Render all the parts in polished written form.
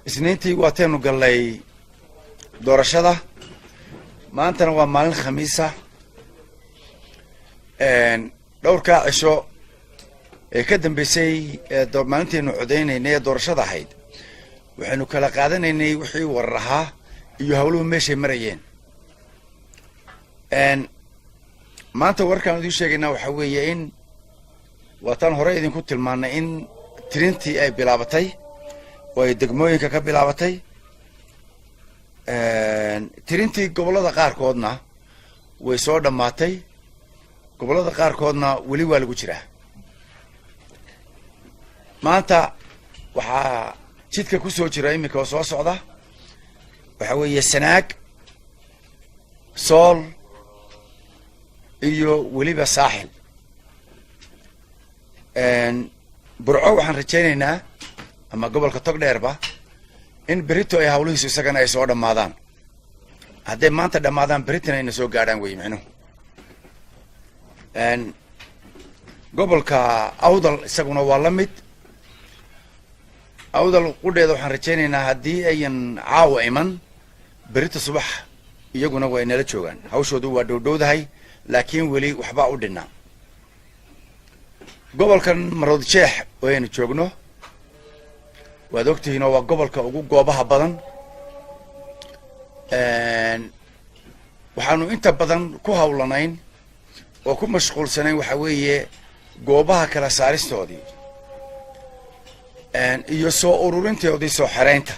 isniintii waataynu gallay doorashada maantana waa maalin khamiisa dhowrkaa cisho ee ka dambeysay maalinteenu codeynaynay ee doorashada ahayd waxaynu kala qaadanaynay wixii warar ahaa iyo hawluhu meeshay marayeen. maanta warkaan idiin sheegaynaa waxaa weeye in waataan hore idinku tilmaanay in tirintii ay bilaabatay oo ay degmooyinka ka bilaabatay. tirintii gobollada qaarkoodna way soo dhammaatay, gobollada qaarkoodna weli waa lagu jiraa. maanta waxaa jidka ku soo jira iminka oo soo socda waxaa weeye Sanaag, Sool iyo weliba Saaxil. Burco waxaan rajaynaynaa ama gobolka Togdheerba in berito ay hawlihiisu isagana ay soo dhammaadaan. hadday maanta dhammaadaan beritina ayna soo gaadhaan wey micnuhu. gobolka Awdal isaguna waa la mid. Awdal qudheeda waxaan rajaynaynaa haddii ayan caawa iman berita subax iyaguna way nala joogaan. hawshoodu waa dhowdhowdahay laakiin weli waxbaa u dhinnaa. gobolkan Maroodi Jeex oo aynu joogno waad ogtihiin oo waa gobolka ugu goobaha badan. waxaanu inta badan ku hawlanayn oo ku mashquulsanayn waxa weeye goobaha kala saaristoodii iyo soo ururintoodii soo xereynta.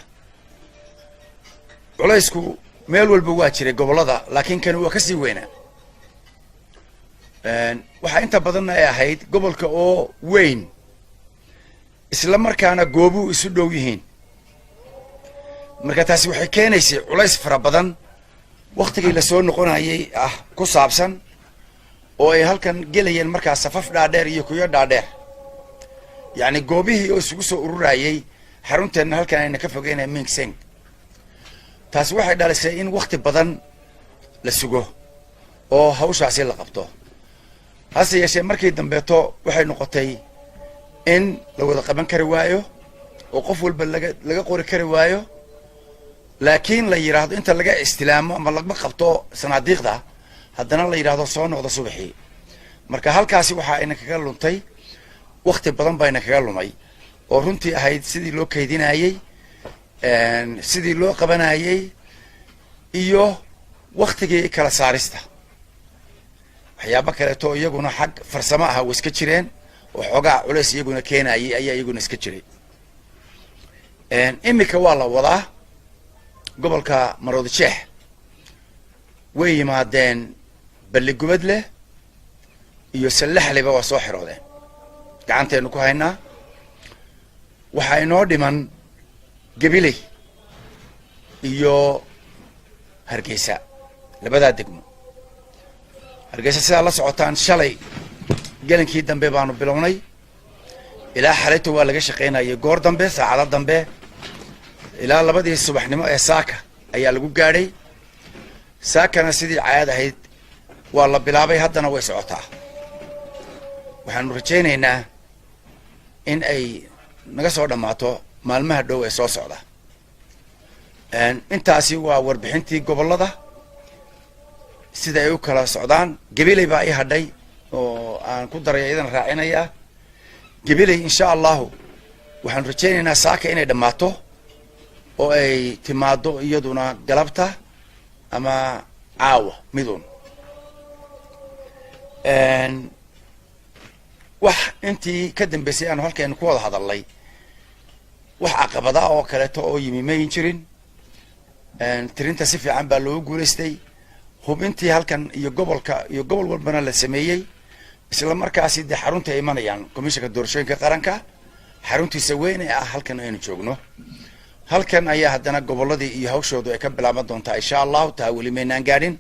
culaysku meel walba waa jiray gobollada laakiin kan waa ka sii weynaa. waxaa inta badanna ay ahayd gobolka oo weyn isla markaana goobuhu isu dhow yihiin. marka taasi waxay keenaysay culays fara badan waktigii lasoo noqonayay ku saabsan oo ay halkan gelayeen markaa safaf dhaadheer iyo kuyo dhaadheer. yacni goobihii oo isugu soo ururayay xarunteenna halkan ayna ka fogeynaya Mingseng. taasi waxay dhalisay in wakti badan la sugo oo hawshaasi la qabto. hase yeeshee markii dambeeto waxay noqotay in la wada qaban kari waayo oo qof walba laga qori kari waayo, laakiin la yiraahdo inta laga istilaamo ama laga qabto sanaadiiqda haddana la yiraahdo soo noqdo subaxii. marka halkaasi waxa ayna kaga luntay waqti badan bayna kaga lumay oo runtii ahayd sidii loo kaydinayay, sidii loo qabanayay iyo waqtigii kala saarista. waxyaabo kaleeto iyaguna xag farsamo ah way iska jireen oo xoogaa culays iyaguna keenayay ayaa iyaguna iska jiray. imika waa la wadaa gobolka Maroodi Jeex way yimaadeen Balligubadle iyo Sallaxleba waa soo xiroodeen. gacanteenu ku haynaa. waxaa inoo dhiman Gabiley iyo Hargeysa, labadaa degmo. Hargeysa sidaa la socotaan shalay gelinkii dambe baanu bilownay ilaa xalayto waa laga shaqaynayay goor dambe saacado dambe ilaa 2 subaxnimo ee saaka ayaa lagu gaadhay. saakana sidii caad ahayd waa la bilaabay, haddana way socotaa. waxaanu rajaynaynaa in ay naga soo dhammaato maalmaha dhow ee soo socda. intaasi waa warbixintii gobollada sida ay u kala socdaan. Gabiley baa ii hadhay oo aan ku daray idan raacinaya. Gabiley insha Allah waxaan rajaynaynaa saaka inay dhammaato oo ay timaado iyaduna galabta ama caawa midun. wax intii ka dambeysay aan halkeen ku wada hadalnay wax caqabada oo kaleeto oo yimi ma jirin. tirinta si fiican baa loo guuleystay. hubintii halkan iyo gobolka iyo gobol walbana la sameeyay. isla markaasi de xarunta ay imanayaan komishanka doorashooyinka qaranka xaruntiisa weyn ee halkan aynu joogno. halkan ayaa haddana gobolladii iyo hawshoodu ay ka bilaaban doontaa insha Allah. taa weli maynaan gaadhin.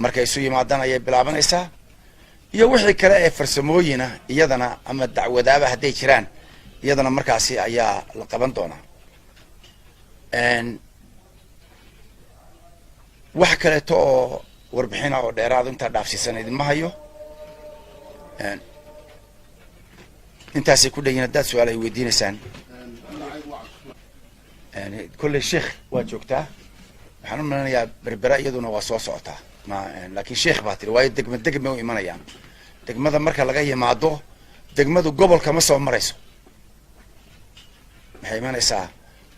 markay isu yimaadaan ayay bilaabanaysaa. iyo wixii kale ee farsamooyina iyadana ama dacwadaaba hadday jiraan iyadana markaasi ayaa la qaban doonaa. wax kaleeto oo warbixina oo dheeraad inta dhaafsiisan idinma hayo. intaasay ku dhayin haddaad su-aal ay weydiinaysaan. يعني كل شيخ واجوكتا waxaan u malanayaa berbera iyaduna waa soo socotaa laakiin sheekh baa tiri waayo degma u imanayaan degmada marka laga yimaado degmadu gobolka ma soo marayso maxay imanaysaa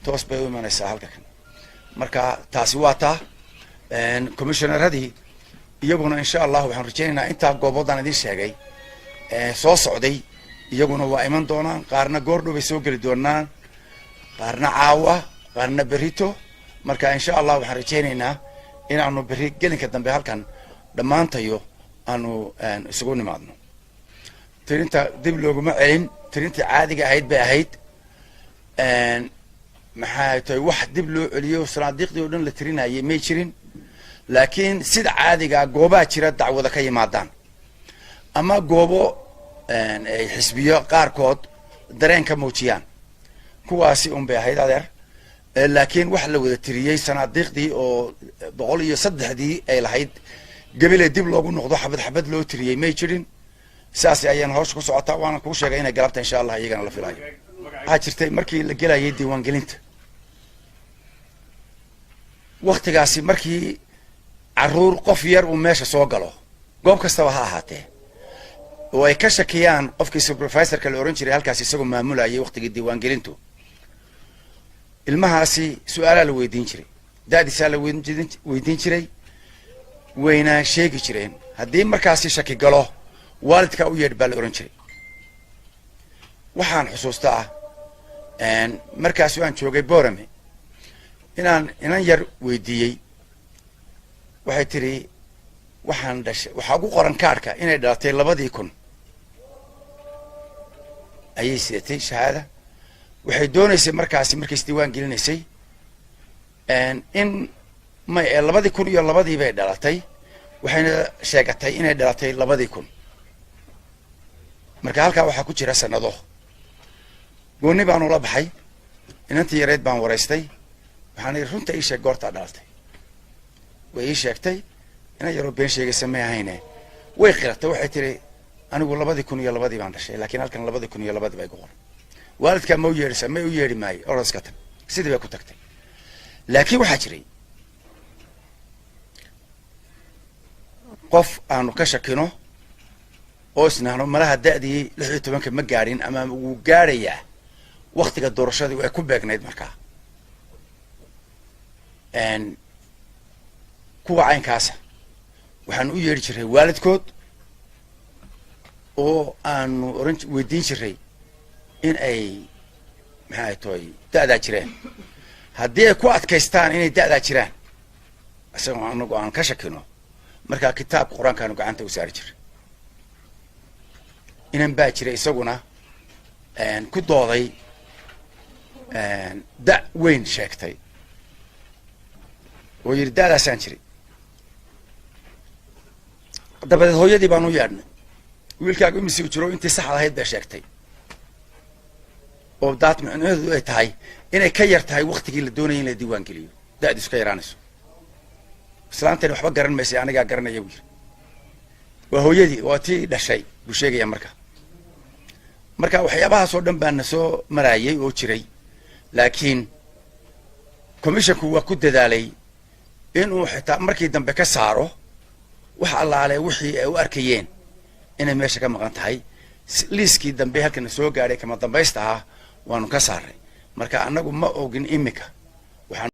toos bay u imanaysaa halka kan marka taasi waa taa commissioneradii iyaguna insha allah waxaan rajaynaynaa intaa gooboodaan idin sheegay soo socday iyaguna waa iman doonaan qaarna goordhow bay soo geli doonaan qaarna caawa qaarna berito marka insha allah waxaan rajaynaynaa inaanu berri gelinka dambe halkan dhammaantayo aanu isugu nimaadno tirinta dib looguma celin tirintii caadiga ahayd bay ahayd maxay tahay wax dib loo celiyo sanaadiiqdii oo dhan la tirinayay may jirin laakiin sida caadiga goobaha jira dacwada ka yimaadaan ama goobo ay xisbiyo qaarkood dareen ka muujiyaan kuwaasi un bay ahayd adeer laakiin wax la wada tiriyey sanaadiiqdii oo 103 ay lahayd gabilay dib loogu noqdo xabad xabad loo tiriyey may jirin saas ayaan hawsha ku socotaa waana kuu sheegay inay galabta insha allah iyagana la filayo waxaa jirtay markii la gelayay diiwaangelinta waktigaasi markii caruur qof yar uu meesha soo galo goob kastaba ha ahaatee oo ay ka shakiyaan qofkii supervisorka la oran jiray halkaas isagoo maamulayay waqtigii diiwaangelintu ilmahaasi su'aalaha la weydiin jiray daadisaa la weydiin jiray wayna sheegi jireen haddii markaasi shaki galo waalidka u yeedh baa la oran jiray waxaan xusuustaa markaas aan joogay Boorame inaan yar weydiiyey waxay tiri waxaan dhashay waxaa ugu qoran kaarka inay dhalatay 2000 ayay sidatay shahaada waxay doonaysay markaasi markay isdiiwaan gelinaysay in ma 2002 bay dhalatay waxayna sheegatay inay dhalatay 2000 marka halka waxa ku jira sanado gooni baan ula baxay inantii yareed baan wareystay waxaan runta ii sheeg goorta dhalatay way ii sheegtay ina yaro been sheegaysa ma ahayne way qiratay waxay tiri anigu 2002 baan dhashay laakiin halkan 2002 bay go'on waalidka ma u yeedhisay ma u yeedhi maayo oraska tan sidii bay ku tagtay laakiin waxa jiray qof aanu ka shakino oo isnaano malaha da'dii 16 ma gaarin ama uu gaaraya waqtiga doorashadu ay ku beegnayd markaa kuwa caynkaasa waxaan u yeedhi jiray waalidkood oo aanu oran weydiin jiray in ay maxay tahay da'da jireen haddii ay ku adkaystaan inay da'da jiraan asagoo anagu aan ka shakino markaa kitaabka quraankaanu gacanta u saari jiray inan baa jiray isaguna ku dooday da' weyn sheegtay oo yidhi da'daasaan jiray dabadeed hooyadii baan u yeedhnay wiilkaaga imise u jiro intii saxda ahayd bay sheegtay oo daad micnaheedu ay tahay inay ka yar tahay waqtigii la doonayay in la diiwaan geliyo da'diisu ka yaraanayso islaantani waxba garan maysay anigaa garanaya buu yiri waa hooyadii waa tii dhashay buu sheegaya marka waxyaabahaas oo dhan baan soo marayay oo jiray laakiin commissionku waa ku dadaalay inuu xitaa markii dambe ka saaro wax allaale wixii ay u arkayeen inay meesha ka maqan tahay liiskii dambe halkan soo gaaray kama dambaysta waanu ka saaray marka anagu ma ogin imika